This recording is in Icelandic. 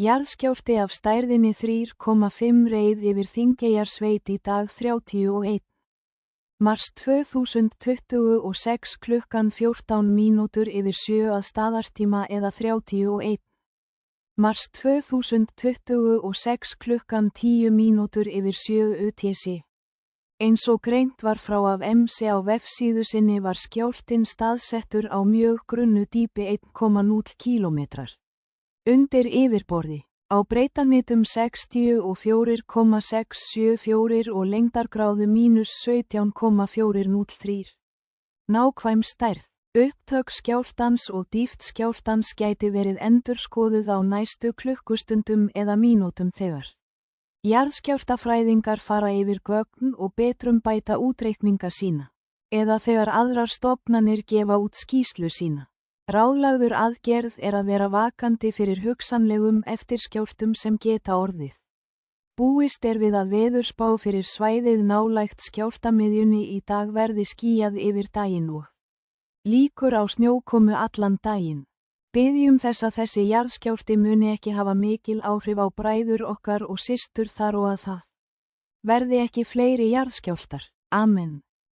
Jarðskjálfti af stærðinni 3,5 reið yfir Þingeyjarsveit í dag 31. Mars 2026 klukkan 14 mínútur yfir 7 að staðartíma eða 31. Mars 2026 klukkan 10 mínútur yfir 7 UTC. Eins og greint var frá af MC á vefsíðu sinni var skjálftinn staðsettur á mjög grunnu dýpi 1,0 km. Undir yfirborði, á breiddarmitum 64,674 og lengdargráðu -17,403. Nákvæm stærð, upptök skjálftans og dýpt skjálftans gæti verið endurskoðuð á næstu klukkustundum eða mínútum þegar jarðskjálftafræðingar fara yfir gögn og betrumbæta útreikninga sína, eða þegar aðrar stofnanir gefa út skýrslu sína. Ráðlagður aðgerð að vera vakandi fyrir hugsanlegum eftirskjálftum sem geta orðið. Búist við að veðurspá fyrir svæðið nálægt skjálftamiðjunni í dag verði skýjað yfir daginn og líkur á snjókomu allan daginn. Biðjum þess að þessi jarðskjálfti muni ekki hafa mikil áhrif á bræður okkar og systur þar og að það verði ekki fleiri jarðskjálftar. Amen.